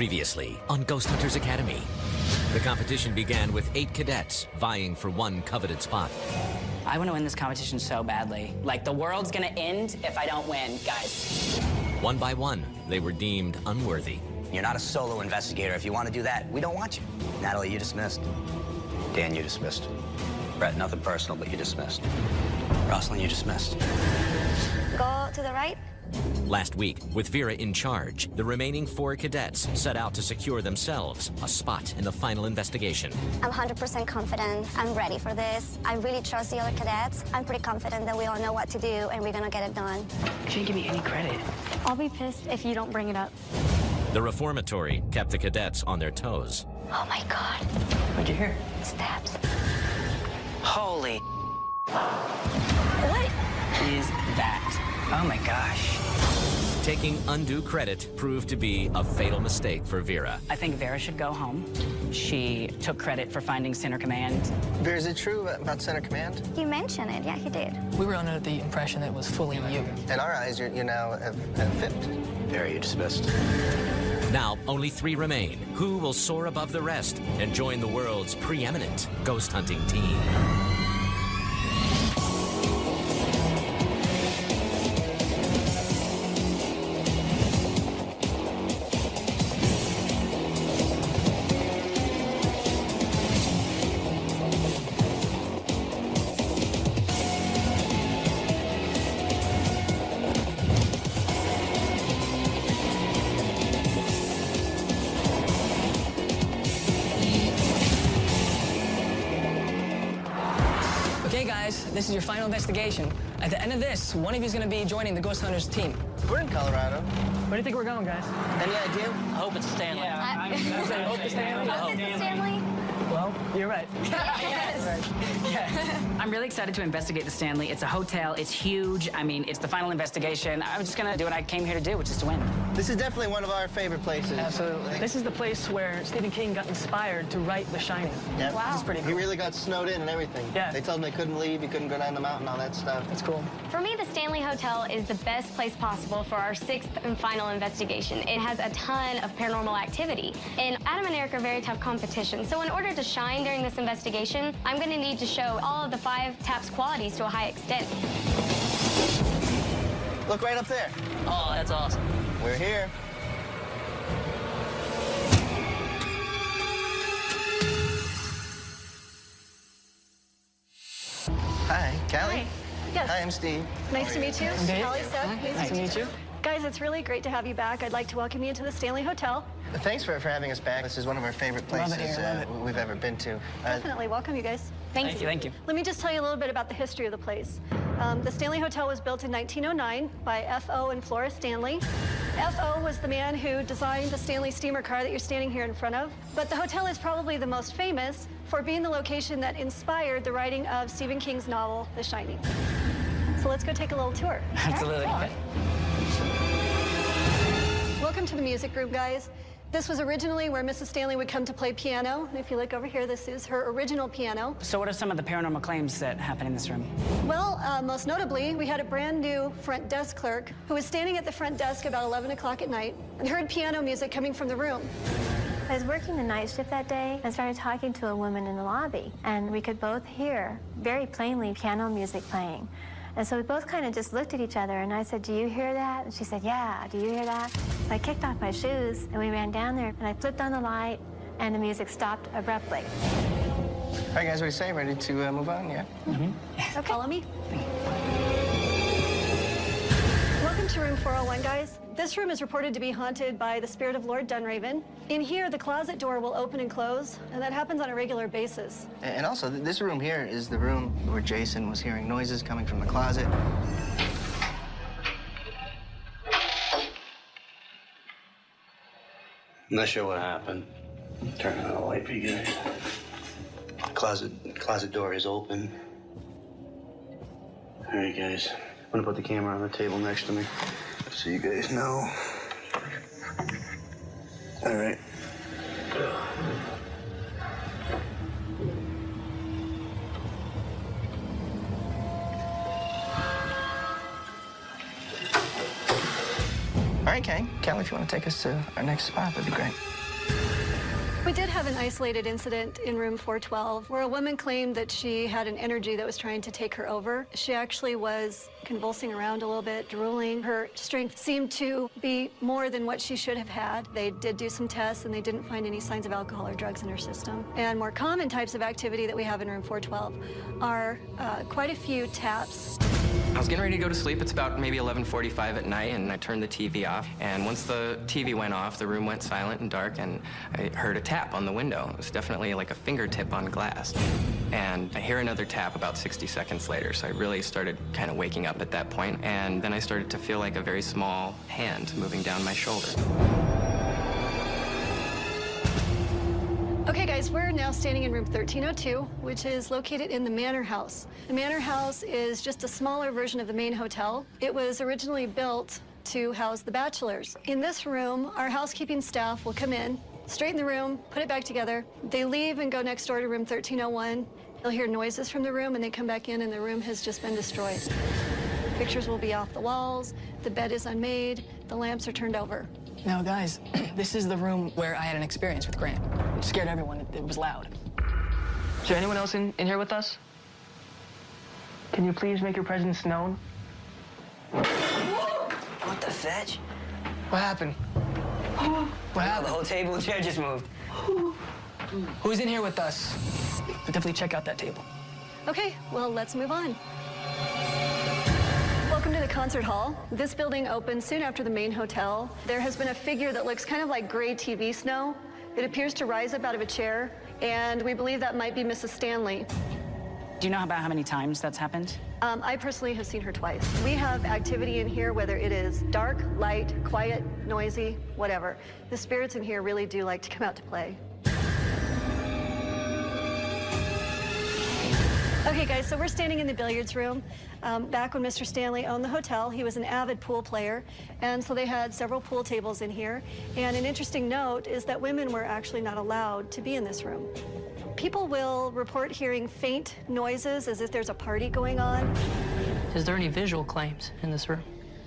Previously on Ghost Hunters Academy. The competition began with 8 cadets vying for one coveted spot. I want to win this competition so badly. Like, the world's gonna end if I don't win, guys. One by one, they were deemed unworthy. You're not a solo investigator. If you want to do that, we don't want you. Natalie, you dismissed. Dan, you dismissed. Brett, nothing personal, but you dismissed. Rosalind, you dismissed. Go to the right. Last week, with Vera in charge, the remaining 4 cadets set out to secure themselves a spot in the final investigation. I'm 100% confident. I'm ready for this. I really trust the other cadets. I'm pretty confident that we all know what to do and we're gonna get it done. You shouldn't give me any credit. I'll be pissed if you don't bring it up. The reformatory kept the cadets on their toes. Oh my God. What'd you hear? Stabs. Holy What? is that? Oh my gosh. Taking undue credit proved to be a fatal mistake for Vera. I think Vera should go home. She took credit for finding Center Command. Vera, is it true about Center Command? You mentioned it. Yeah, he did. We were under the impression that it was fully you. In our eyes, you now have fipped. Vera, you dismissed. Now, only 3 remain. Who will soar above the rest and join the world's preeminent ghost hunting team? Okay, guys, this is your final investigation. At the end of this, one of you is going to be joining the Ghost Hunters team. We're in Colorado. Where do you think we're going, guys? Any idea? I hope it's Stanley. I hope it's Stanley. hope it's Stanley. Well, you're right. I'm really excited to investigate the Stanley. It's a hotel. It's huge. I mean, it's the final investigation. I'm just gonna do what I came here to do, which is to win. This is definitely one of our favorite places. Absolutely. This is the place where Stephen King got inspired to write The Shining. Yep. Wow. This is pretty He cool. really got snowed in and everything. Yeah. They told him they couldn't leave, he couldn't go down the mountain, all that stuff. That's cool. For me, the Stanley Hotel is the best place possible for our 6th and final investigation. It has a ton of paranormal activity. And Adam and Eric are very tough competition. So in order to shine during this investigation, I'm going to need to show all of the 5 TAPS qualities to a high extent. Look right up there. Oh, that's awesome. We're here. Hi, Callie. Hi. Yes. Hi, I'm Steve. Nice to meet you. Dave. Callie, Seth. Nice to meet you. Guys, it's really great to have you back. I'd like to welcome you to the Stanley Hotel. Thanks for having us back. This is one of our favorite Love it places here, love it. we've ever been to. Definitely welcome you guys. Thank you. Thank you. Let me just tell you a little bit about the history of the place. The Stanley Hotel was built in 1909 by F.O. and Flora Stanley. F.O. was the man who designed the Stanley steamer car that you're standing here in front of. But the hotel is probably the most famous for being the location that inspired the writing of Stephen King's novel, The Shining. So let's go take a little tour. Absolutely. Okay. Welcome to the music room, guys. This was originally where Mrs. Stanley would come to play piano. And if you look over here, this is her original piano. So what are some of the paranormal claims that happen in this room? Well, most notably, we had a brand new front desk clerk who was standing at the front desk about 11 o'clock at night and heard piano music coming from the room. I was working the night shift that day and started talking to a woman in the lobby, and we could both hear very plainly piano music playing. And so we both kind of just looked at each other, and I said, "Do you hear that?" And she said, "Yeah, do you hear that?" So I kicked off my shoes, and we ran down there, and I flipped on the light, and the music stopped abruptly. All right, guys, what do you say? Ready to move on? Yeah? Okay. Follow me. Welcome to room 401, guys. This room is reported to be haunted by the spirit of Lord Dunraven. In here, the closet door will open and close, and that happens on a regular basis. And also, this room here is the room where Jason was hearing noises coming from the closet. I'm not sure what happened. Turn on the light for you guys. Closet door is open. All right, guys. I'm gonna put the camera on the table next to me so you guys know. All right. All right, Kang. Stanley, if you want to take us to our next spot, that'd be great. We did have an isolated incident in room 412 where a woman claimed that she had an energy that was trying to take her over. She actually was convulsing around a little bit, drooling. Her strength seemed to be more than what she should have had. They did do some tests and they didn't find any signs of alcohol or drugs in her system. And more common types of activity that we have in room 412 are quite a few taps. I was getting ready to go to sleep. It's about maybe 11:45 at night, and I turned the TV off. And once the TV went off, the room went silent and dark, and I heard a tap on the window. It was definitely like a fingertip on glass. And I hear another tap about 60 seconds later, so I really started kind of waking up at that point. And then I started to feel like a very small hand moving down my shoulder. Okay, guys, we're now standing in room 1302, which is located in the Manor House. The Manor House is just a smaller version of the main hotel. It was originally built to house the bachelors. In this room, our housekeeping staff will come in, straighten the room, put it back together. They leave and go next door to room 1301. They'll hear noises from the room, and they come back in, and the room has just been destroyed. Pictures will be off the walls, the bed is unmade, the lamps are turned over. Now, guys, this is the room where I had an experience with Grant. It scared everyone. It was loud. Is there anyone else in here with us? Can you please make your presence known? What the fetch? What happened? What happened? The whole table and chair just moved. Who's in here with us? Definitely check out that table. Okay, well, let's move on. Welcome to the concert hall. This building opened soon after the main hotel. There has been a figure that looks kind of like gray TV snow. It appears to rise up out of a chair, and we believe that might be Mrs. Stanley. Do you know about how many times that's happened? I personally have seen her twice. We have activity in here, whether it is dark, light, quiet, noisy, whatever. The spirits in here really do like to come out to play. Okay, guys, so we're standing in the billiards room. Back when Mr. Stanley owned the hotel, he was an avid pool player, and so they had several pool tables in here. And an interesting note is that women were actually not allowed to be in this room. People will report hearing faint noises as if there's a party going on. Is there any visual claims in this room?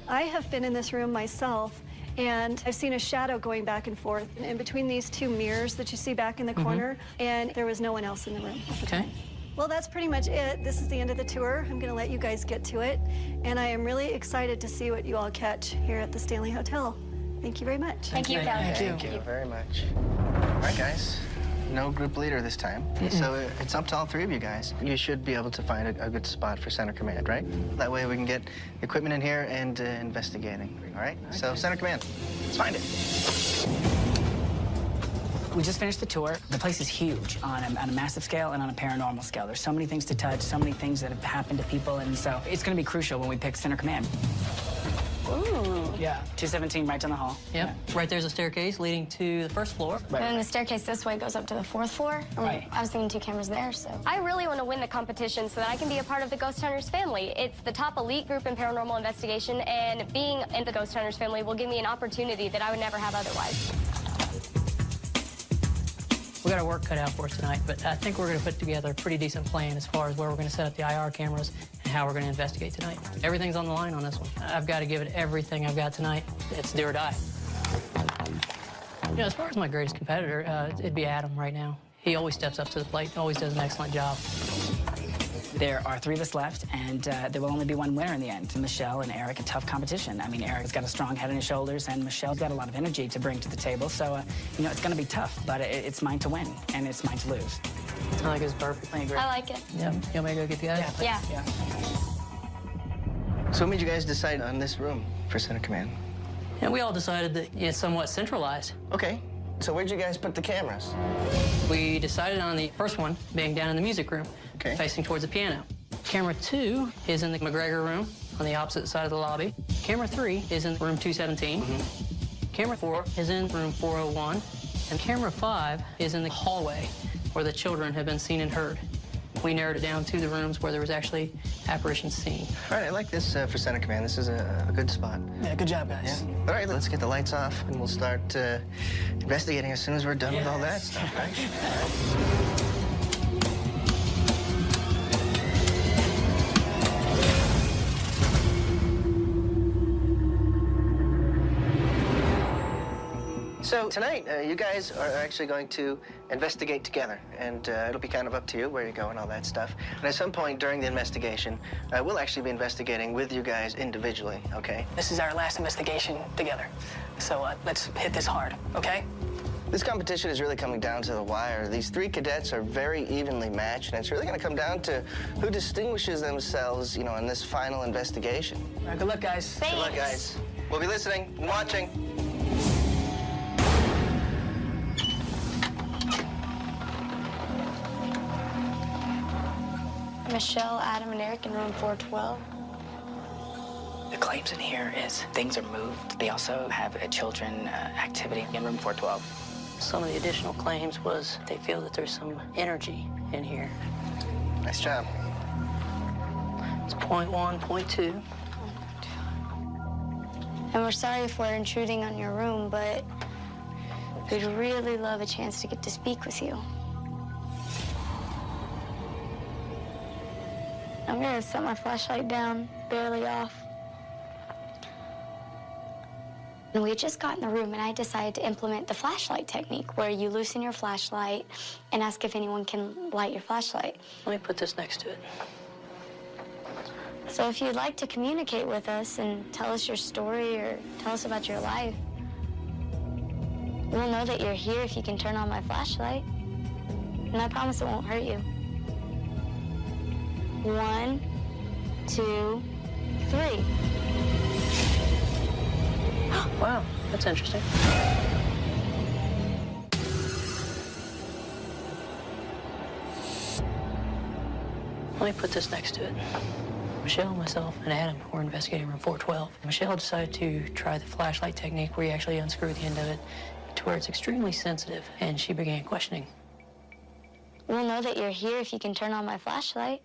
I have been in this room myself, and I've seen a shadow going back and forth in between these two mirrors that you see back in the corner, and there was no one else in the room at the time. Well, that's pretty much it. This is the end of the tour. I'm going to let you guys get to it, and I am really excited to see what you all catch here at the Stanley Hotel. Thank you very much. Thank you, Kelly. Thank you very much. All right, guys. No group leader this time, so it's up to all three of you guys. You should be able to find a good spot for center command, right? That way we can get equipment in here and investigating, all right? Okay. So center command, let's find it. We just finished the tour. The place is huge on a massive scale and on a paranormal scale. There's so many things to touch, so many things that have happened to people, and so it's going to be crucial when we pick center command. Ooh. Yeah, 217 right down the hall. Yep. Right there's a staircase leading to the first floor. And then the staircase this way goes up to the 4th floor. Right. I was thinking 2 cameras there, so. I really want to win the competition so that I can be a part of the Ghost Hunters family. It's the top elite group in paranormal investigation, and being in the Ghost Hunters family will give me an opportunity that I would never have otherwise. We got our work cut out for us tonight, but I think we're going to put together a pretty decent plan as far as where we're going to set up the IR cameras and how we're going to investigate tonight. Everything's on the line on this one. I've got to give it everything I've got tonight. It's do or die. You know, as far as my greatest competitor, it'd be Adam right now. He always steps up to the plate, always does an excellent job. There are 3 of us left, and there will only be one winner in the end. Michelle and Eric, a tough competition. I mean, Eric's got a strong head on his shoulders, and Michelle's got a lot of energy to bring to the table. So, you know, it's going to be tough, but it's mine to win, and it's mine to lose. I think it's perfectly agree. I like it. Yeah. You want me to go get the guys? Yeah. So what made you guys decide on this room for center command? And we all decided that it's somewhat centralized. Okay. So where'd you guys put the cameras? We decided on the first one being down in the music room, facing towards the piano. Camera 2 is in the McGregor room on the opposite side of the lobby. Camera 3 is in room 217. Camera 4 is in room 401. And camera 5 is in the hallway where the children have been seen and heard. We narrowed it down to the rooms where there was actually apparitions seen. All right, I like this for center command. This is a good spot. Yeah, good job, guys. Yeah. All right, let's get the lights off, and we'll start investigating as soon as we're done with all that stuff, right? So tonight, you guys are actually going to investigate together, and it'll be kind of up to you where you go and all that stuff. And at some point during the investigation, we'll actually be investigating with you guys individually, okay? This is our last investigation together. So let's hit this hard, okay? This competition is really coming down to the wire. These 3 cadets are very evenly matched, and it's really going to come down to who distinguishes themselves, in this final investigation. All right, good luck, guys. Thanks. Good luck, guys. We'll be listening and watching. Michelle, Adam, and Eric in room 412. The claims in here is things are moved. They also have a children activity in room 412. Some of the additional claims was they feel that there's some energy in here. Nice job. It's 0.1, 0.2. And we're sorry if we're intruding on your room, but we'd really love a chance to get to speak with you. I'm gonna set my flashlight down, barely off. And we had just got in the room, and I decided to implement the flashlight technique, where you loosen your flashlight and ask if anyone can light your flashlight. Let me put this next to it. So if you'd like to communicate with us and tell us your story or tell us about your life, we'll know that you're here if you can turn on my flashlight. And I promise it won't hurt you. 1, 2, 3. Wow, that's interesting. Let me put this next to it. Michelle, myself, and Adam were investigating room 412. Michelle decided to try the flashlight technique where you actually unscrew the end of it to where it's extremely sensitive, and she began questioning. We'll know that you're here if you can turn on my flashlight.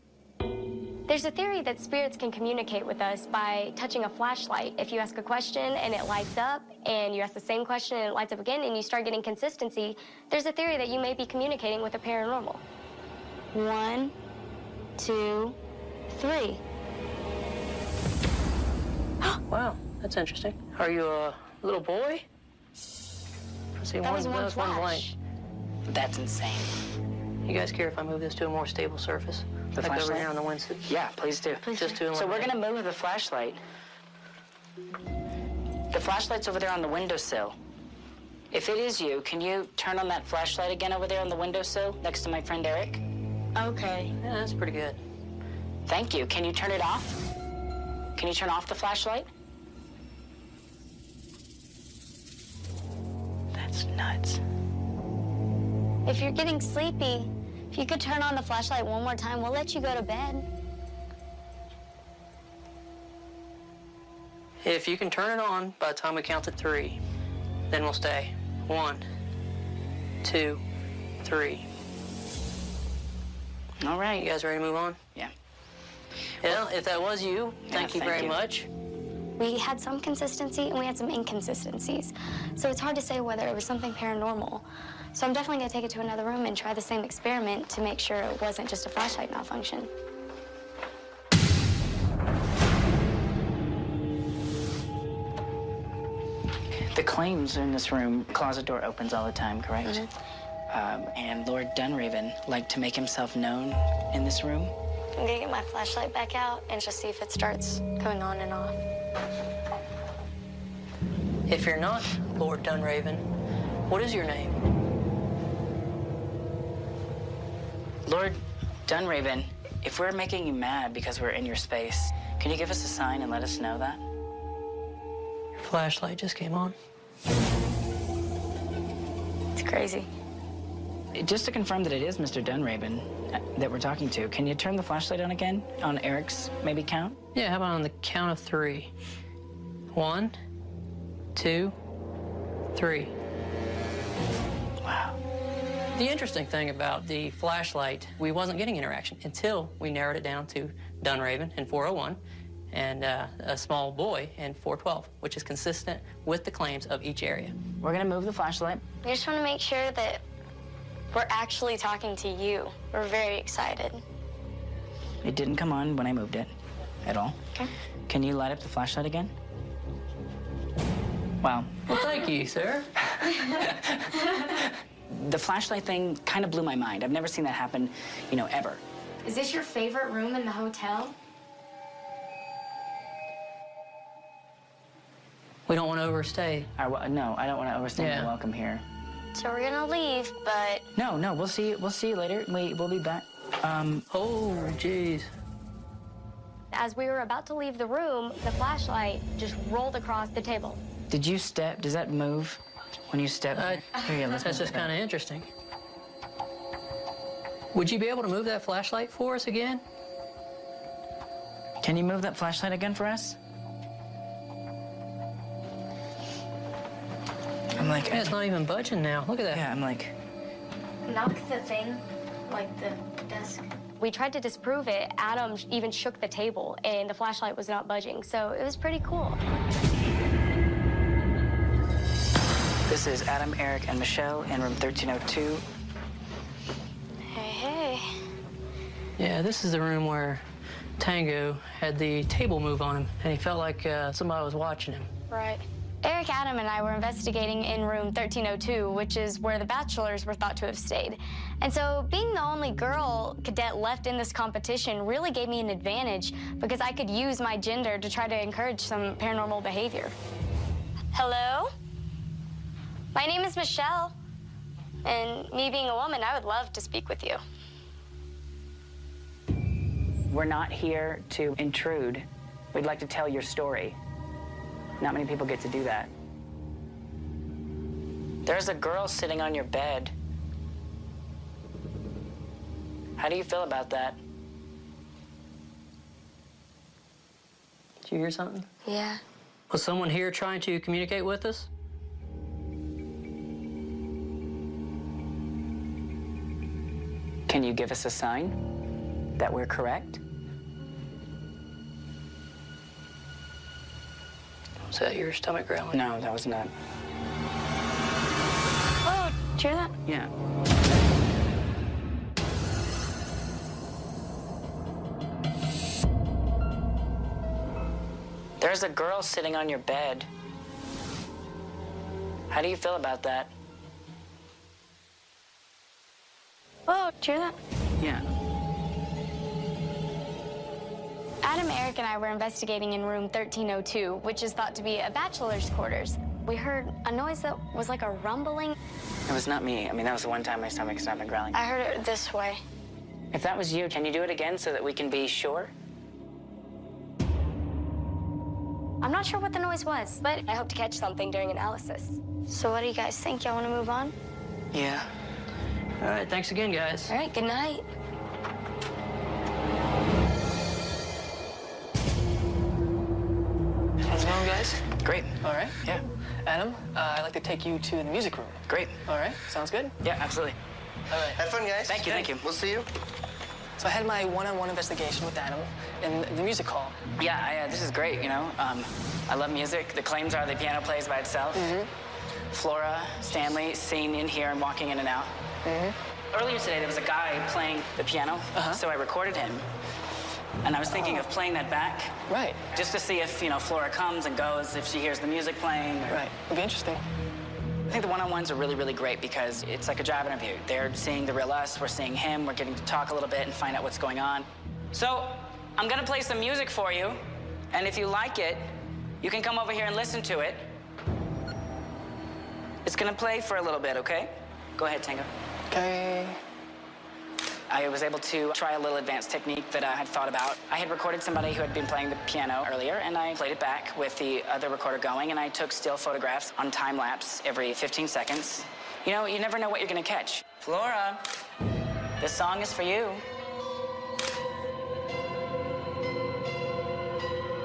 There's a theory that spirits can communicate with us by touching a flashlight. If you ask a question and it lights up, and you ask the same question and it lights up again, and you start getting consistency, there's a theory that you may be communicating with the paranormal. 1, 2, 3. Wow, that's interesting. Are you a little boy? See, That was one one flash. blank. That's insane. You guys care if I move this to a more stable surface? The like over flashlight? here on the Wednesday? Yeah, please do. Just to So we're eliminate. gonna move the flashlight. The flashlight's over there on the windowsill. If it is you, can you turn on that flashlight again over there on the windowsill next to my friend Eric? Okay. Yeah, that's pretty good. Thank you. Can you turn it off? Can you turn off the flashlight? That's nuts. If you're getting sleepy, if you could turn on the flashlight one more time, we'll let you go to bed. If you can turn it on by the time we count to 3, then we'll stay. 1, 2, 3. All right. You guys ready to move on? Yeah. Well, if that was you, thank you very much. We had some consistency and we had some inconsistencies. So it's hard to say whether it was something paranormal. So I'm definitely gonna take it to another room and try the same experiment to make sure it wasn't just a flashlight malfunction. The claims in this room, closet door opens all the time, correct? And Lord Dunraven liked to make himself known in this room. I'm gonna get my flashlight back out and just see if it starts going on and off. If you're not Lord Dunraven, what is your name? Lord Dunraven, if we're making you mad because we're in your space, can you give us a sign and let us know that? Your flashlight just came on. It's crazy. Just to confirm that it is Mr. Dunraven that we're talking to, can you turn the flashlight on again on Eric's maybe count? Yeah, how about on the count of 3? 1, 2, 3. Wow. The interesting thing about the flashlight, we wasn't getting interaction until we narrowed it down to Dunraven in 401 and a small boy in 412, which is consistent with the claims of each area. We're gonna move the flashlight. We just want to make sure that we're actually talking to you. We're very excited. It didn't come on when I moved it at all. Okay. Can you light up the flashlight again? Wow. Well, thank you, sir. The flashlight thing kind of blew my mind. I've never seen that happen, you know, ever. Is this your favorite room in the hotel? We don't want to overstay. No, I don't want to overstay my welcome here. So we're gonna leave, but... No, we'll see you later. We'll be back. Oh, jeez. As we were about to leave the room, the flashlight just rolled across the table. Did you step? Does that move when you step? Here, let's That's move just it back. kind of interesting. Would you be able to move that flashlight for us again? Can you move that flashlight again for us? I'm like... Yeah, it's not even budging now. Look at that. Yeah, I'm like... Knock the thing, like the desk. We tried to disprove it. Adam even shook the table, and the flashlight was not budging, so it was pretty cool. This is Adam, Eric, and Michelle in room 1302. Hey. Yeah, this is the room where Tango had the table move on him, and he felt like somebody was watching him. Right. Eric, Adam, and I were investigating in room 1302, which is where the bachelors were thought to have stayed. And so being the only girl cadet left in this competition really gave me an advantage because I could use my gender to try to encourage some paranormal behavior. Hello? My name is Michelle. And me being a woman, I would love to speak with you. We're not here to intrude. We'd like to tell your story. Not many people get to do that. There's a girl sitting on your bed. How do you feel about that? Did you hear something? Yeah. Was someone here trying to communicate with us? Can you give us a sign that we're correct? Was that your stomach growling? No, that was not. Oh, did you hear that? Yeah. There's a girl sitting on your bed. How do you feel about that? Oh, did you hear that? Yeah. Adam, Eric, and I were investigating in room 1302, which is thought to be a bachelor's quarters. We heard a noise that was like a rumbling. It was not me. I mean, that was the one time my stomach stopped growling. I heard it this way. If that was you, can you do it again so that we can be sure? I'm not sure what the noise was, but I hope to catch something during analysis. So what do you guys think? Y'all want to move on? Yeah. All right, thanks again, guys. All right, good night. How's it going, guys? Great. All right. Yeah. Adam, I'd like to take you to the music room. Great. All right. Sounds good? Yeah, absolutely. All right. Have fun, guys. Thank you. We'll see you. So I had my one-on-one investigation with Adam in the music hall. Yeah, this is great, you know. I love music. The claims are the piano plays by itself. Flora, Stanley, seen in here and walking in and out. Earlier today, there was a guy playing the piano, so I recorded him. And I was thinking of playing that back. Right. Just to see if, you know, Flora comes and goes, if she hears the music playing. Right. It'd be interesting. I think the one-on-ones are really, really great because it's like a job interview. They're seeing the real us, we're seeing him, we're getting to talk a little bit and find out what's going on. So, I'm gonna play some music for you, and if you like it, you can come over here and listen to it. It's gonna play for a little bit, okay? Go ahead, Tango. Okay. I was able to try a little advanced technique that I had thought about. I had recorded somebody who had been playing the piano earlier, and I played it back with the other recorder going, and I took still photographs on time lapse every 15 seconds. You know, you never know what you're gonna catch. Flora, this song is for you.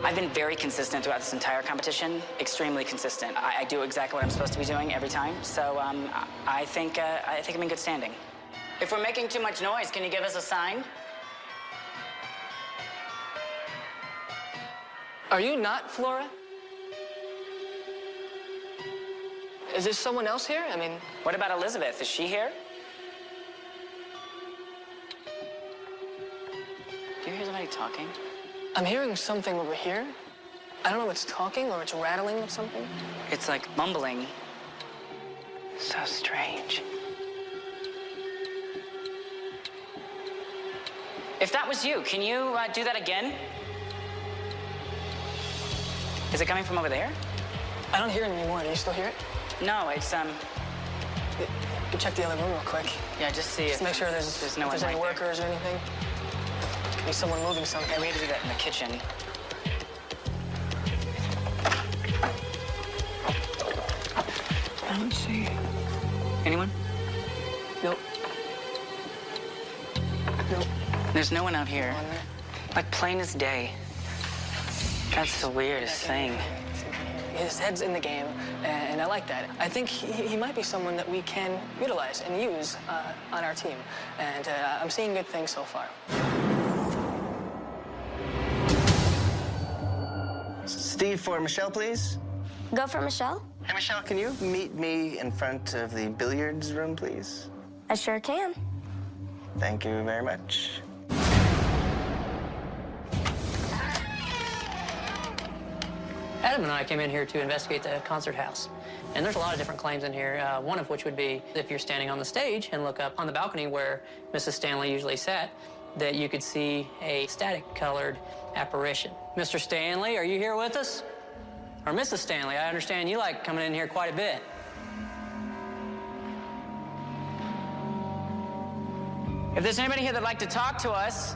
I've been very consistent throughout this entire competition, extremely consistent. I do exactly what I'm supposed to be doing every time, so I think I'm in good standing. If we're making too much noise, can you give us a sign? Are you not Flora? Is there someone else here? I mean... What about Elizabeth? Is she here? Do you hear somebody talking? I'm hearing something over here. I don't know if it's talking or it's rattling or something. It's like mumbling. So strange. If that was you, can you do that again? Is it coming from over there? I don't hear it anymore. Do you still hear it? No, it's You can check the other room real quick. Yeah, just see Just if make sure there's no one any right workers or anything. Could be someone moving something. Yeah, we had to do that in the kitchen. I don't see. Anyone? Nope. Nope. There's no one out here. Like plain as day. That's the weirdest thing. His head's in the game, and I like that. I think he might be someone that we can utilize and use on our team. And I'm seeing good things so far. Steve, for Michelle, please. Go for Michelle? Hey, Michelle, can you meet me in front of the billiards room, please? I sure can. Thank you very much. Adam and I came in here to investigate the concert house. And there's a lot of different claims in here, one of which would be if you're standing on the stage and look up on the balcony where Mrs. Stanley usually sat, that you could see a static-colored apparition. Mr. Stanley, are you here with us? Or Mrs. Stanley, I understand you like coming in here quite a bit. If there's anybody here that'd like to talk to us,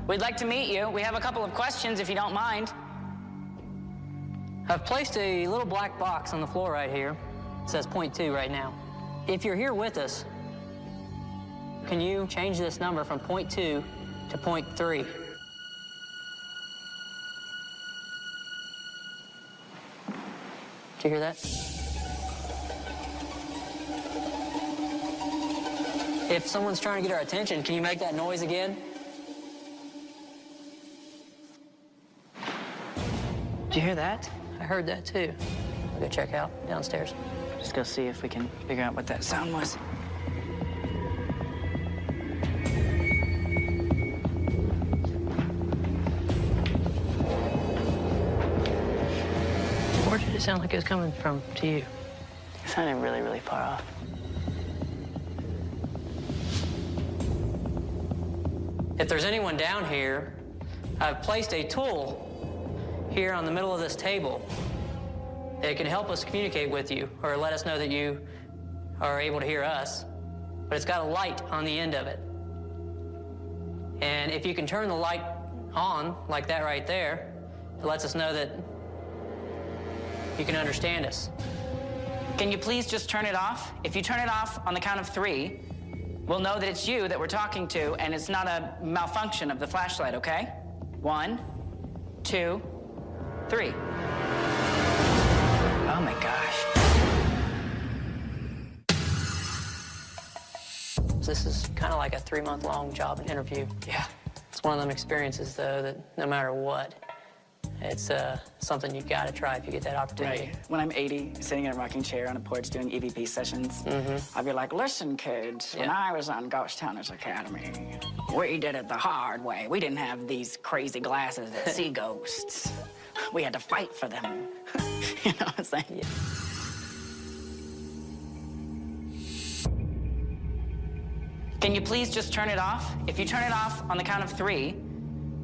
we'd like to meet you. We have a couple of questions, if you don't mind. I've placed a little black box on the floor right here. It says .2 right now. If you're here with us, can you change this number from .2 to .3? Did you hear that? If someone's trying to get our attention, can you make that noise again? Did you hear that? I heard that too. I'll go check out downstairs. Just go see if we can figure out what that sound was. Where did it sound like it was coming from to you? It sounded really, really far off. If there's anyone down here, I've placed a tool here on the middle of this table. It can help us communicate with you or let us know that you are able to hear us. But it's got a light on the end of it. And if you can turn the light on, like that right there, it lets us know that you can understand us. Can you please just turn it off? If you turn it off on the count of 3, we'll know that it's you that we're talking to, and it's not a malfunction of the flashlight, okay? 1, 2, 3. Oh my gosh. This is kind of like a 3-month-long job interview. Yeah. It's one of them experiences, though, that no matter what, it's something you got to try if you get that opportunity. Right. When I'm 80, sitting in a rocking chair on a porch doing EVP sessions, I'll be like, listen, kids, when I was on Ghost Hunters Academy, we did it the hard way. We didn't have these crazy glasses that see ghosts. We had to fight for them. You know what I'm saying? Yeah. Can you please just turn it off? If you turn it off on the count of 3,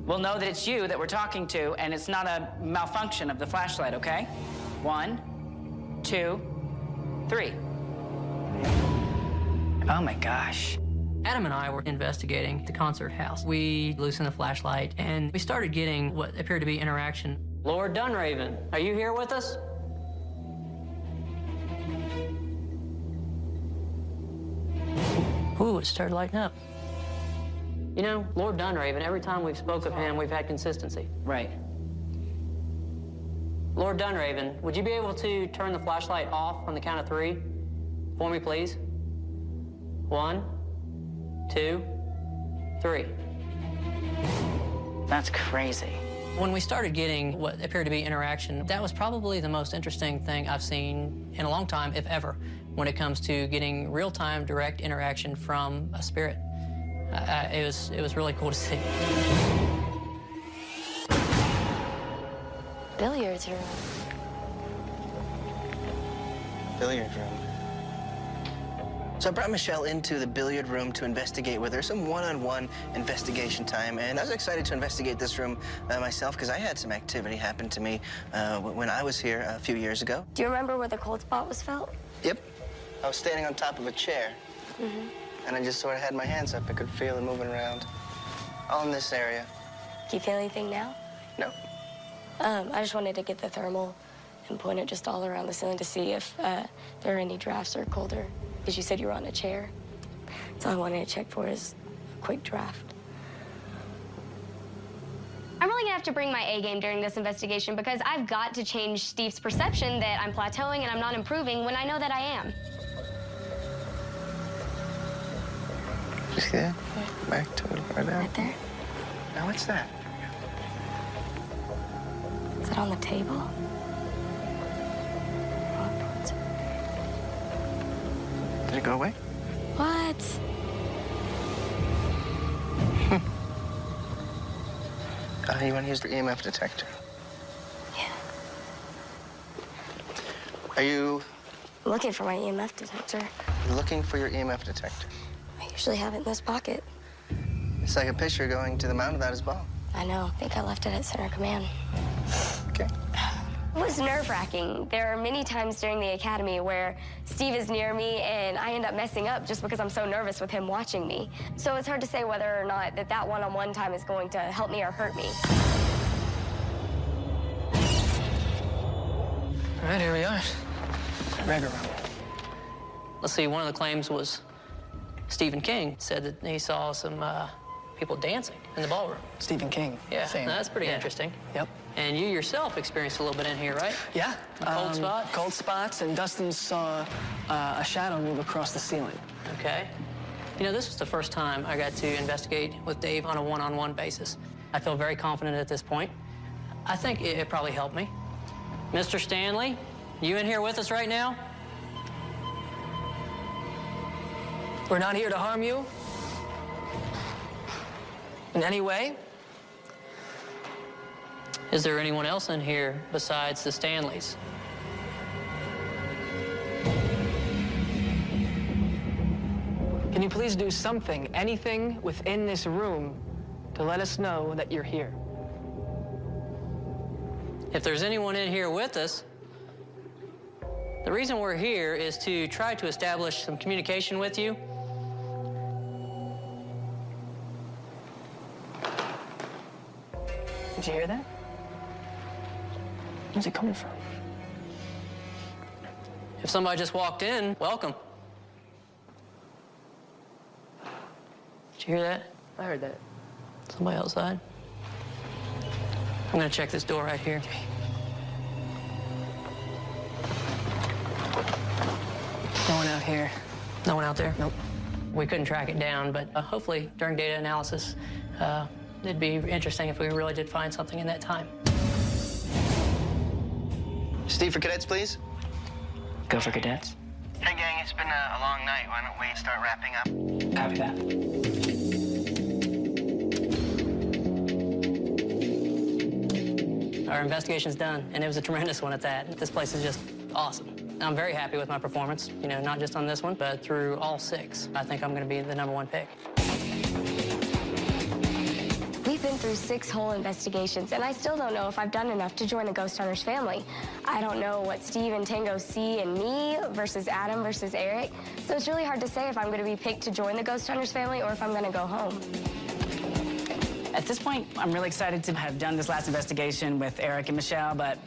we'll know that it's you that we're talking to, and it's not a malfunction of the flashlight, okay? 1, 2, 3. Oh my gosh. Adam and I were investigating the concert house. We loosened the flashlight, and we started getting what appeared to be interaction. Lord Dunraven, are you here with us? Ooh, it started lighting up. You know, Lord Dunraven, every time we've spoke of him, we've had consistency. Right. Lord Dunraven, would you be able to turn the flashlight off on the count of 3 for me, please? 1, 2, 3. That's crazy. When we started getting what appeared to be interaction, that was probably the most interesting thing I've seen in a long time, if ever, when it comes to getting real-time direct interaction from a spirit. It was really cool to see. Billiards room. Billiard room. So I brought Michelle into the billiard room to investigate with her, some one-on-one investigation time, and I was excited to investigate this room myself because I had some activity happen to me when I was here a few years ago. Do you remember where the cold spot was felt? Yep. I was standing on top of a chair, and I just sort of had my hands up. I could feel it moving around, all in this area. Do you feel anything now? No. I just wanted to get the thermal and point it just all around the ceiling to see if there are any drafts or colder. Because you said you were on a chair. That's all I wanted to check for is a quick draft. I'm really gonna have to bring my A game during this investigation because I've got to change Steve's perception that I'm plateauing and I'm not improving when I know that I am. You see that? Back to it, right there. Right there? Now what's that? Is it on the table? Did it go away? What? You want to use the EMF detector? Yeah. Are you Looking for my EMF detector. looking for your EMF detector? I usually have it in this pocket. It's like a pitcher going to the mound without his ball. I know. I think I left it at center command. Okay. It was nerve-wracking. There are many times during the academy where Steve is near me and I end up messing up just because I'm so nervous with him watching me. So it's hard to say whether or not that one-on-one time is going to help me or hurt me. All right, here we are. Regular room. Let's see, one of the claims was Stephen King said that he saw some people dancing in the ballroom. Stephen King. Yeah, Same. that's pretty interesting. Yep. And you yourself experienced a little bit in here, right? Yeah. Cold spot? Cold spots, and Dustin saw a shadow move across the ceiling. Okay. You know, this was the first time I got to investigate with Dave on a one-on-one basis. I feel very confident at this point. I think it probably helped me. Mr. Stanley, you in here with us right now? We're not here to harm you in any way. Is there anyone else in here besides the Stanleys? Can you please do something, anything within this room to let us know that you're here? If there's anyone in here with us, the reason we're here is to try to establish some communication with you. Did you hear that? Where's it coming from? If somebody just walked in, welcome. Did you hear that? I heard that. Somebody outside? I'm gonna check this door right here. No one out here. No one out there? Nope. We couldn't track it down, but hopefully during data analysis, it'd be interesting if we really did find something in that time. Steve for cadets, please. Go for cadets. Hey, gang, it's been a long night. Why don't we start wrapping up? Copy that. Our investigation's done, and it was a tremendous one at that. This place is just awesome. I'm very happy with my performance, you know, not just on this one, but through all 6. I think I'm gonna be the #1 pick. We've been through 6 whole investigations, and I still don't know if I've done enough to join the Ghost Hunters family. I don't know what Steve and Tango see in me versus Adam versus Eric, so it's really hard to say if I'm going to be picked to join the Ghost Hunters family or if I'm going to go home. At this point, I'm really excited to have done this last investigation with Eric and Michelle, but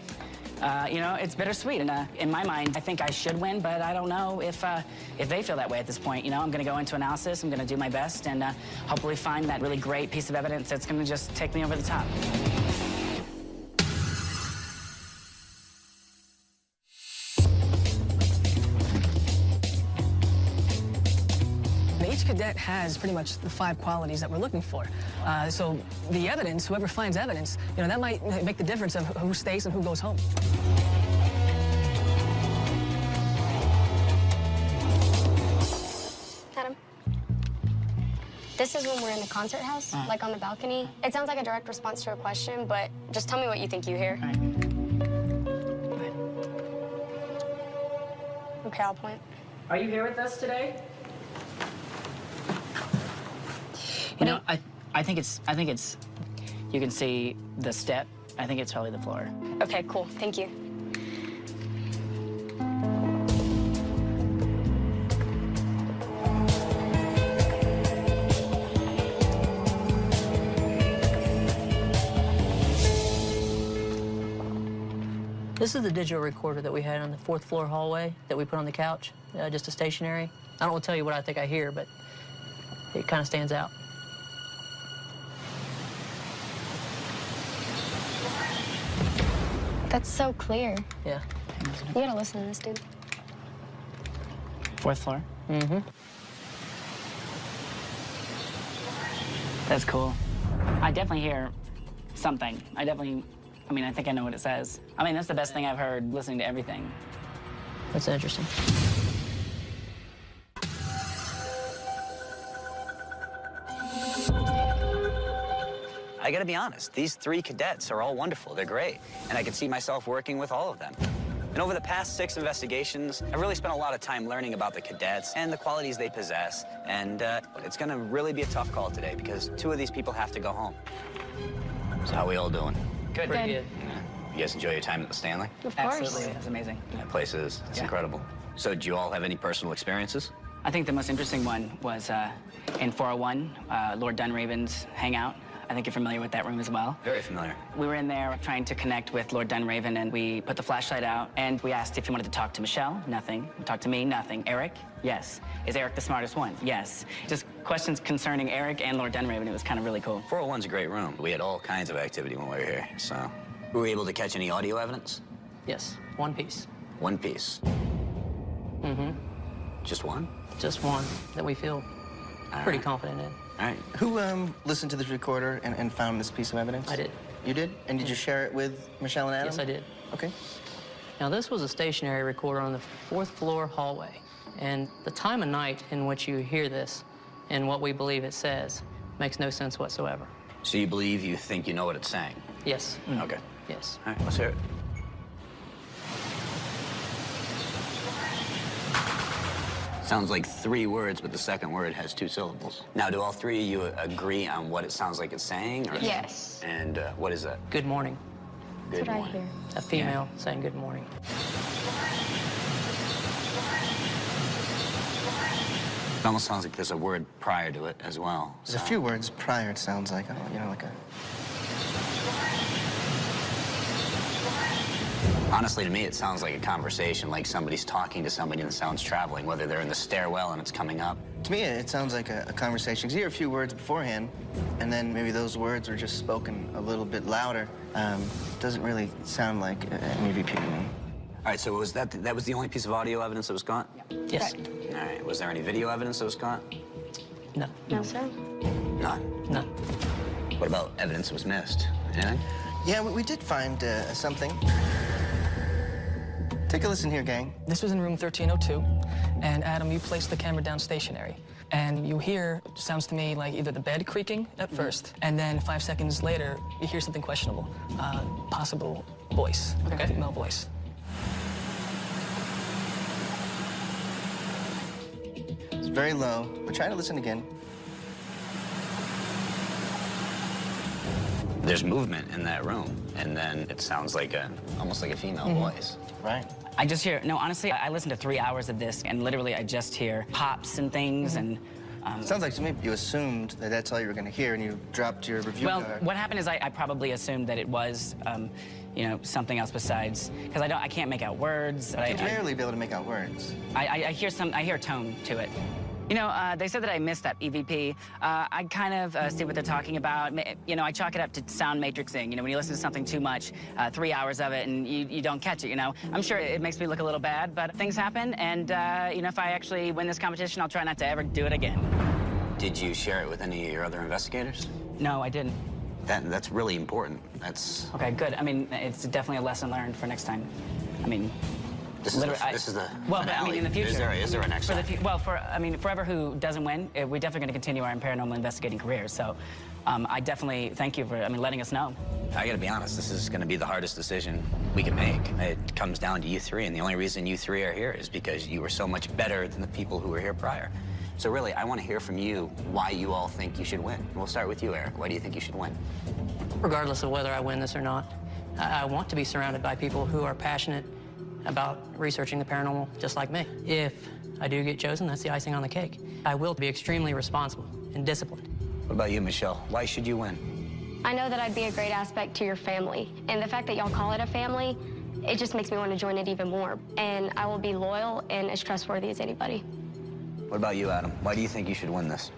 you know, it's bittersweet. And in my mind, I think I should win, but I don't know if they feel that way at this point. You know, I'm going to go into analysis. I'm going to do my best and hopefully find that really great piece of evidence that's going to just take me over the top. Each cadet has pretty much the 5 qualities that we're looking for. So the evidence, whoever finds evidence, you know, that might make the difference of who stays and who goes home. Adam, this is when we're in the concert house, like on the balcony. It sounds like a direct response to a question, but just tell me what you think you hear. All right. Okay, I'll point. Are you here with us today? You know, I think it's, you can see the step. I think it's probably the floor. Okay, cool. Thank you. This is the digital recorder that we had on the 4th floor hallway that we put on the couch, just a stationary. I don't want to tell you what I think I hear, but it kind of stands out. That's so clear. Yeah. You gotta listen to this, dude. 4th floor? Mm-hmm. That's cool. I definitely hear something. I mean, I think I know what it says. I mean, that's the best thing I've heard listening to everything. That's interesting. I gotta be honest, these 3 cadets are all wonderful. They're great. And I could see myself working with all of them. And over the past 6 investigations, I've really spent a lot of time learning about the cadets and the qualities they possess. And it's gonna really be a tough call today because 2 of these people have to go home. So how we all doing? Good. Pretty good. You guys enjoy your time at the Stanley? Of course. Absolutely. That's amazing. That place is, it's Yeah. incredible. So do you all have any personal experiences? I think the most interesting one was in 401, Lord Dunraven's hangout. I think you're familiar with that room as well. Very familiar. We were in there trying to connect with Lord Dunraven, and we put the flashlight out, and we asked if he wanted to talk to Michelle. Nothing. Talk to me. Nothing. Eric? Yes. Is Eric the smartest one? Yes. Just questions concerning Eric and Lord Dunraven. It was kind of really cool. 401's a great room. We had all kinds of activity when we were here, so. Were we able to catch any audio evidence? Yes, 1 piece. 1 piece. Mm-hmm. Just 1? Just 1 that we feel pretty right. confident in. All right. Who listened to this recorder and found this piece of evidence? I did. You did? And did you share it with Michelle and Adam? Yes, I did. Okay. Now, this was a stationary recorder on the 4th floor hallway. And the time of night in which you hear this and what we believe it says makes no sense whatsoever. So you think you know what it's saying? Yes. Okay. Yes. All right, let's hear it. Sounds like 3 words, but the second word has 2 syllables. Now, do all 3 of you agree on what it sounds like it's saying? Or Yes. And what is that? Good morning. Good That's what morning. I hear. A female saying good morning. It almost sounds like there's a word prior to it as well. There's a few words prior, it sounds like, you know, like a... Honestly, to me, it sounds like a conversation, like somebody's talking to somebody and the sound's traveling, whether they're in the stairwell and it's coming up. To me, it sounds like a conversation. 'Cause you hear a few words beforehand, and then maybe those words were just spoken a little bit louder. Doesn't really sound like an EVP to me. All right, so was that was the only piece of audio evidence that was caught? Yes. All right, was there any video evidence that was caught? No. No, sir. None. None. What about evidence that was missed? Anything? Yeah, we did find something. Take a listen here, gang. This was in room 1302, and Adam, you placed the camera down stationary. And you hear, sounds to me like either the bed creaking at first, and then 5 seconds later, you hear something questionable. Possible voice, okay. Female voice. It's very low, but try to listen again. There's movement in that room, and then it sounds like almost like a female voice. Right. I just hear, no, honestly, I listened to 3 hours of this, and literally I just hear pops and things, and... Sounds like to me you assumed that that's all you were going to hear, and you dropped your review Well, card. what happened is I probably assumed that it was, you know, something else besides, because I can't make out words. You can barely be able to make out words. I hear tone to it. You know, they said that I missed that EVP. I kind of see what they're talking about. You know, I chalk it up to sound matrixing. You know, when you listen to something too much, 3 hours of it, and you don't catch it, you know. I'm sure it makes me look a little bad, but things happen, and, you know, if I actually win this competition, I'll try not to ever do it again. Did you share it with any of your other investigators? No, I didn't. That's really important. That's... Okay, good. I mean, it's definitely a lesson learned for next time. I mean, This is the well, finale. I mean, in the future. Is there a next one? Well, forever who doesn't win, we're definitely going to continue our paranormal investigating career. So I definitely thank you for, letting us know. I got to be honest, this is going to be the hardest decision we can make. It comes down to you three, and the only reason you three are here is because you were so much better than the people who were here prior. So really, I want to hear from you why you all think you should win. We'll start with you, Eric. Why do you think you should win? Regardless of whether I win this or not, I want to be surrounded by people who are passionate about researching the paranormal, just like me. If I do get chosen, that's the icing on the cake. I will be extremely responsible and disciplined. What about you, Michelle? Why should you win? I know that I'd be a great aspect to your family, and the fact that y'all call it a family, it just makes me want to join it even more. And I will be loyal and as trustworthy as anybody. What about you, Adam? Why do you think you should win this?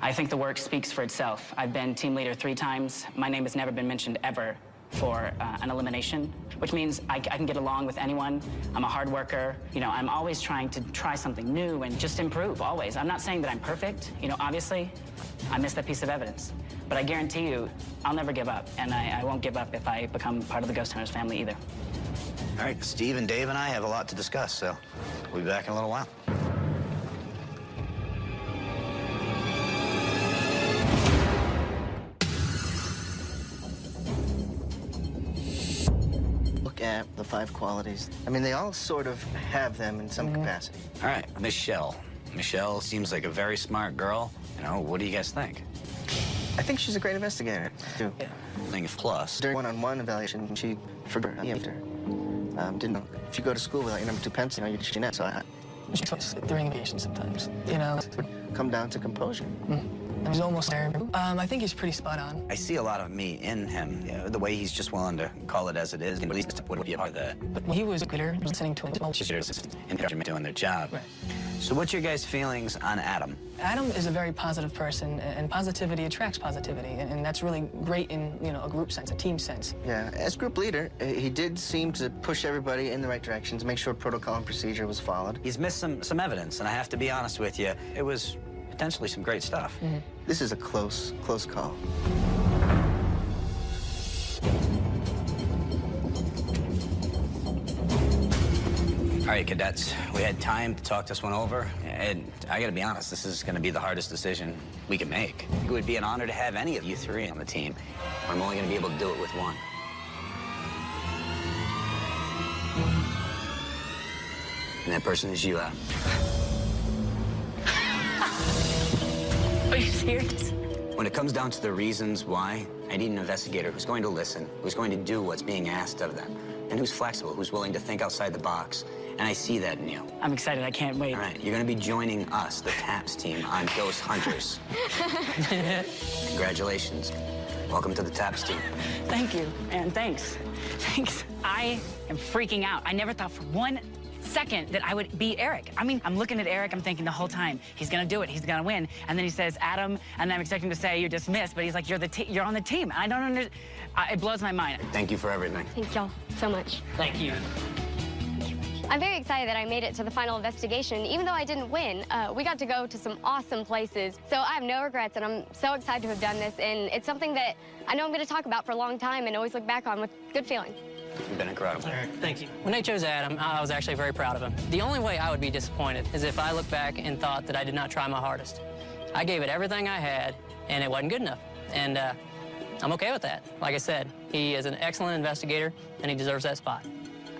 I think the work speaks for itself. I've been team leader 3 times. My name has never been mentioned ever for an elimination, which means I can get along with anyone. I'm a hard worker. I'm always trying to try something new and just improve, always. I'm not saying that I'm perfect. Obviously, I missed that piece of evidence. But I guarantee you, I'll never give up, and I won't give up if I become part of the Ghost Hunters family either. All right, Steve and Dave and I have a lot to discuss, so we'll be back in a little while. Look at the 5 qualities. They all sort of have them in some capacity. All right, Michelle. Michelle seems like a very smart girl. What do you guys think? I think she's a great investigator, too. Yeah. Thing of plus. During one-on-one evaluation, she forgot the after. Didn't know. If you go to school without your number 2 pencil, you just net. So She talks during vacation sometimes, It would come down to composure. He's almost there. I think he's pretty spot on. I see a lot of me in him. The way he's just willing to call it as it is, and at least would be a part of that. But when he was clear, listening to him. In doing their job. Right. So what's your guys' feelings on Adam? Adam is a very positive person, and positivity attracts positivity, and that's really great in, a group sense, a team sense. Yeah, as group leader, he did seem to push everybody in the right direction to make sure protocol and procedure was followed. He's missed some evidence, and I have to be honest with you, it was potentially some great stuff. This is a close call. All right, cadets, we had time to talk this one over, and I gotta be honest, this is gonna be the hardest decision we can make. It would be an honor to have any of you 3 on the team. I'm only gonna be able to do it with one. And that person is you, Adam. Are you serious? When it comes down to the reasons why, I need an investigator who's going to listen, who's going to do what's being asked of them, and who's flexible, who's willing to think outside the box. And I see that in you. I'm excited. I can't wait. All right, you're going to be joining us, the TAPS team, on Ghost Hunters. Congratulations. Welcome to the TAPS team. Thank you, and thanks. Thanks. I am freaking out. I never thought for 1 second that I would be Eric. I'm looking at Eric, I'm thinking the whole time, he's gonna do it, he's gonna win. And then he says, Adam, and I'm expecting to say, you're dismissed, but he's like, you're on the team. I don't understand. It blows my mind. Thank you for everything. Thank y'all so much. Thank you. I'm very excited that I made it to the final investigation. Even though I didn't win, we got to go to some awesome places. So I have no regrets, and I'm so excited to have done this. And it's something that I know I'm going to talk about for a long time and always look back on with good feeling. You've been incredible. All right, thank you. When they chose Adam, I was actually very proud of him. The only way I would be disappointed is if I look back and thought that I did not try my hardest. I gave it everything I had, and it wasn't good enough. And I'm okay with that. Like I said, he is an excellent investigator, and he deserves that spot.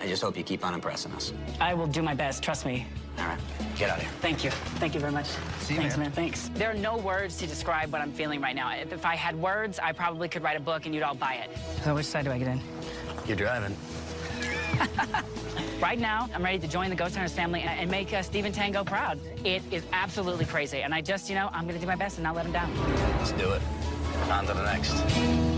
I just hope you keep on impressing us. I will do my best, trust me. All right, get out of here. Thank you. Thank you very much. See you, Thanks, man. man. Thanks. There are no words to describe what I'm feeling right now. If I had words, I probably could write a book and you'd all buy it. So which side do I get in? You're driving. Right now, I'm ready to join the Ghost Hunters family and make Steve and Tango proud. It is absolutely crazy. And I just, I'm going to do my best and not let him down. Let's do it. On to the next.